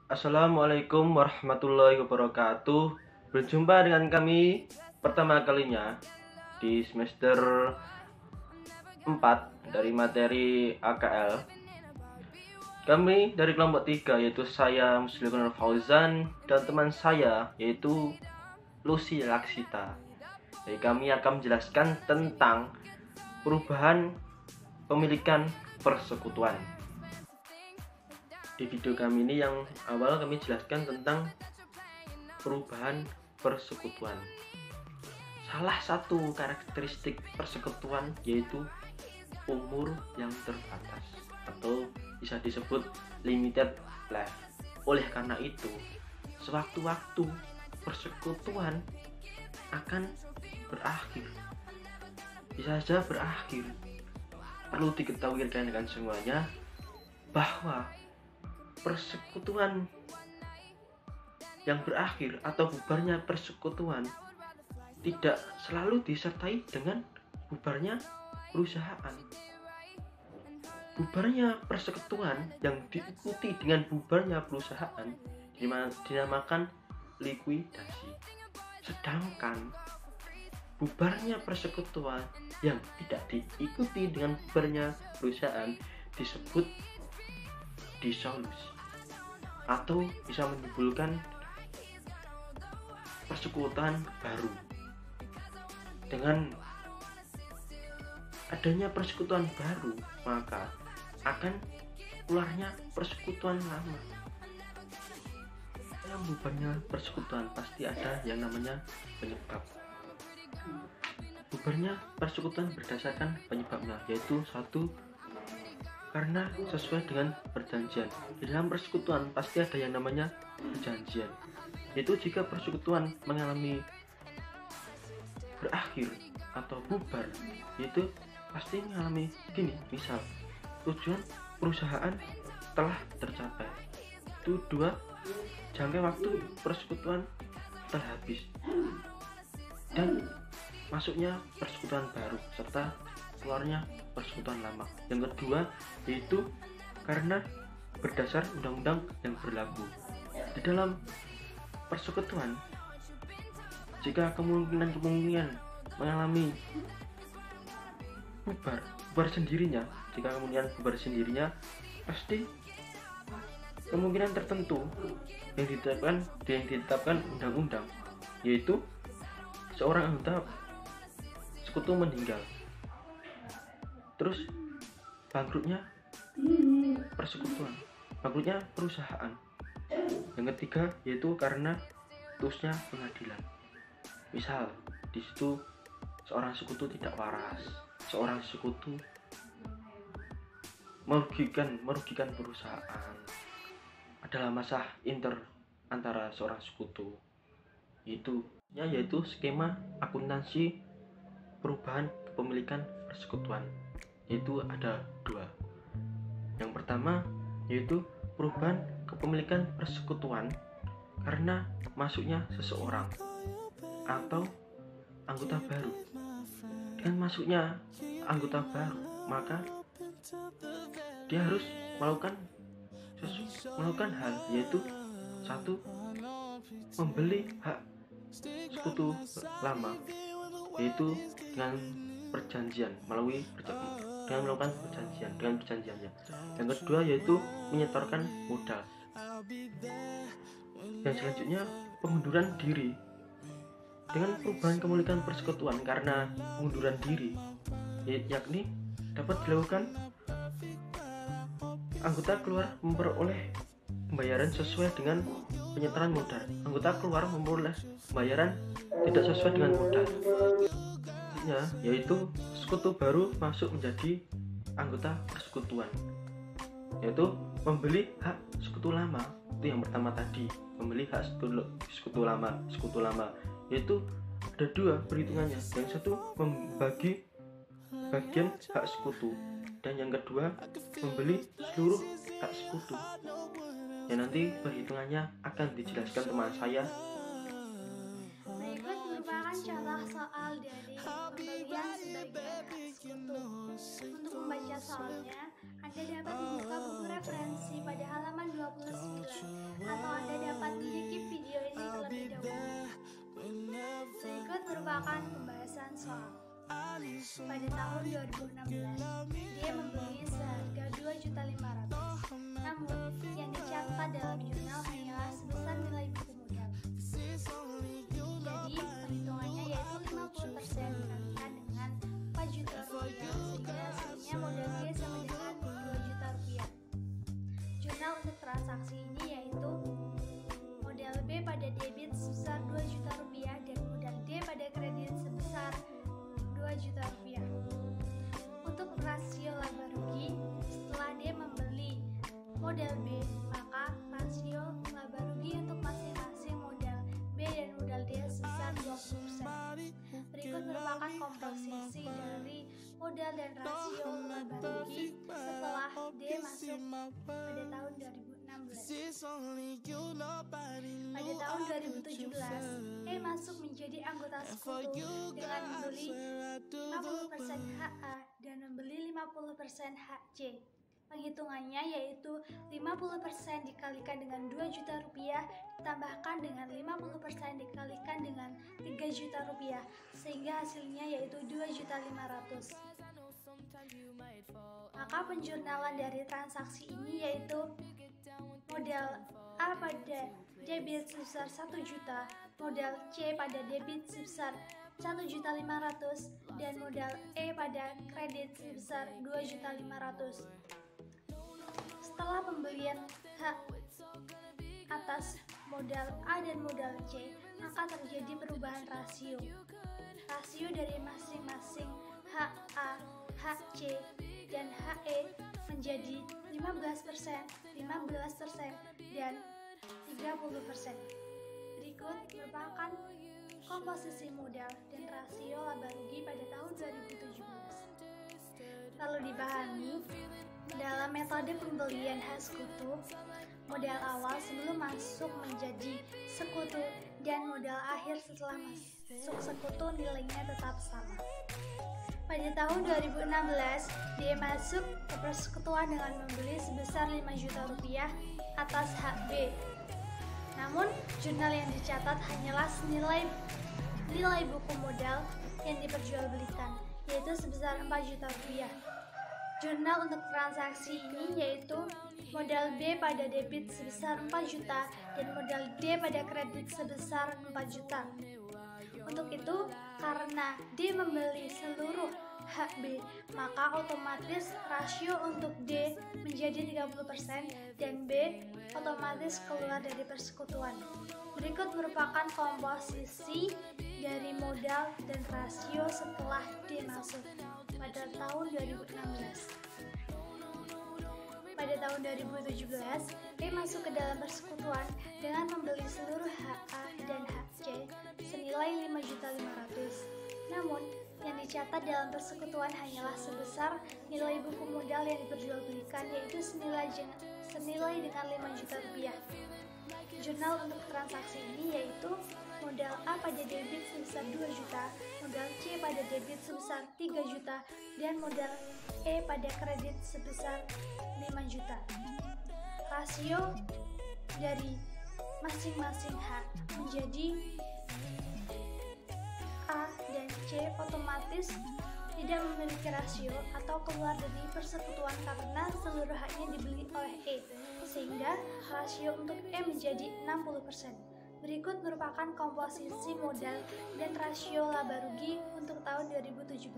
Assalamualaikum warahmatullahi wabarakatuh. Berjumpa dengan kami pertama kalinya di semester 4 dari materi AKL. Kami dari kelompok 3 yaitu saya Muslimun Fauzan dan teman saya yaitu Lucy Laksita. Jadi kami akan menjelaskan tentang perubahan pemilikan persekutuan. Di video kami ini yang awal kami jelaskan tentang perubahan persekutuan. Salah satu karakteristik persekutuan yaitu umur yang terbatas atau bisa disebut limited life. Oleh karena itu, sewaktu-waktu persekutuan akan berakhir. Bisa saja berakhir. Perlu diketahui rekan-rekan semuanya bahwa persekutuan yang berakhir atau bubarnya persekutuan tidak selalu disertai dengan bubarnya perusahaan. Bubarnya persekutuan yang diikuti dengan bubarnya perusahaan dinamakan likuidasi. Sedangkan bubarnya persekutuan yang tidak diikuti dengan bubarnya perusahaan disebut dissolusi atau bisa menimbulkan persekutuan baru. Dengan adanya persekutuan baru, maka akan keluarnya persekutuan lama. Dalam bubarnya persekutuan pasti ada yang namanya penyebab. Bubarnya persekutuan berdasarkan penyebabnya, yaitu satu, karena sesuai dengan perjanjian. Di dalam persekutuan pasti ada yang namanya perjanjian. Yaitu jika persekutuan mengalami berakhir atau bubar, yaitu pasti mengalami gini, misal tujuan perusahaan telah tercapai. Itu dua, jangka waktu persekutuan telah habis dan masuknya persekutuan baru serta keluarnya persekutuan lama. Yang kedua yaitu karena berdasar undang-undang yang berlaku. Di dalam persekutuan, jika kemungkinan mengalami bubar sendirinya, jika kemudian bubar sendirinya, pasti kemungkinan tertentu yang ditetapkan undang-undang, yaitu seorang anggota sekutu meninggal, terus bangkrutnya persekutuan, bangkrutnya perusahaan. Yang ketiga yaitu karena putusnya pengadilan. Misal di situ seorang sekutu tidak waras, seorang sekutu merugikan perusahaan, adalah masalah antara seorang sekutu. Yaitu skema akuntansi perubahan kepemilikan persekutuan, yaitu ada dua. Yang pertama yaitu perubahan kepemilikan persekutuan karena masuknya seseorang atau anggota baru. Dengan masuknya anggota baru, maka dia harus melakukan hal, yaitu satu, membeli hak sekutu lama, yaitu dengan perjanjian, dengan melakukan perjanjiannya. Yang kedua yaitu menyetorkan modal. Dan selanjutnya pengunduran diri. Dengan perubahan kepemilikan persekutuan karena pengunduran diri, yakni dapat dilakukan anggota keluar memperoleh pembayaran sesuai dengan penyetoran modal. Anggota keluar memperoleh pembayaran tidak sesuai dengan modal, yaitu sekutu baru masuk menjadi anggota persekutuan, yaitu membeli hak sekutu lama. Itu yang pertama tadi, membeli hak sekutu lama, yaitu ada dua perhitungannya. Yang satu membagi bagian hak sekutu, dan yang kedua membeli seluruh hak sekutu. Ya, nanti perhitungannya akan dijelaskan teman saya. Berikut merupakan contoh soal dari pembelian sebagian hak sekutu. Untuk membaca soalnya, Anda dapat membuka buku referensi pada halaman 29 atau tahun 2016 dia membeli seharga 2.500.000. Namun yang dicatat dalam jurnal hanyalah sebesar nilai buku modal. Jadi perhitungannya yaitu 50% dikalikan dengan 4 juta rupiah, sehingga hasilnya modal dia sama dengan 2 juta rupiah. Jurnal untuk transaksi ini yaitu modal B pada debit sebesar 2 juta rupiah dan modal D pada kredit sebesar 2 juta rupiah. Untuk rasio laba rugi setelah dia membeli modal B, maka rasio laba rugi untuk masing-masing modal B dan modal D sebesar 20%. Berikut merupakan komposisi dari modal dan rasio laba rugi setelah D masuk pada tahun 2016. Pada tahun 2017, E masuk menjadi anggota sekutu dengan membeli 50% HA dan membeli 50% HC. Penghitungannya yaitu 50% dikalikan dengan 2 juta rupiah ditambahkan dengan 50% dikalikan dengan 3 juta rupiah, sehingga hasilnya yaitu 2.500.000. Maka penjurnalan dari transaksi ini yaitu modal A pada debit sebesar 1 juta, modal C pada debit sebesar 1.500.000 dan modal E pada kredit sebesar 2.500.000. Setelah pembelian hak atas modal A dan modal C, maka terjadi perubahan rasio. Rasio dari masing-masing HA, HC, dan HE menjadi 15%, 15%, dan 30%. Berikut merupakan komposisi modal dan rasio laba rugi pada tahun 2017. Lalu dipahami, dalam metode pembelian hak sekutu, modal awal sebelum masuk menjadi sekutu dan modal akhir setelah masuk sekutu nilainya tetap sama. Pada tahun 2016, dia masuk ke persekutuan dengan membeli sebesar 5 juta rupiah atas hak B. Namun, jurnal yang dicatat hanyalah senilai nilai buku modal yang diperjualbelikan, yaitu sebesar 4 juta rupiah. Jurnal untuk transaksi ini yaitu modal B pada debit sebesar 4 juta dan modal D pada kredit sebesar 4 juta. Untuk itu, karena D membeli seluruh hak B, maka otomatis rasio untuk D menjadi 30% dan B otomatis keluar dari persekutuan. Berikut merupakan komposisi dari modal dan rasio setelah D masuk pada tahun 2016. Pada tahun 2017, D masuk ke dalam persekutuan dengan membeli seluruh HA dan HC senilai 5.500.000. Namun, yang dicatat dalam persekutuan hanyalah sebesar nilai buku modal yang diperjualbelikan, yaitu senilai dengan 5 juta rupiah. Jurnal untuk transaksi ini yaitu modal A pada debit sebesar 2 juta, modal C pada debit sebesar 3 juta, dan modal E pada kredit sebesar 5 juta. Rasio dari masing-masing hak menjadi A dan C otomatis tidak memiliki rasio atau keluar dari persekutuan karena seluruh haknya dibeli oleh E, sehingga rasio untuk E menjadi 60%. Berikut merupakan komposisi modal dan rasio laba rugi untuk tahun 2017.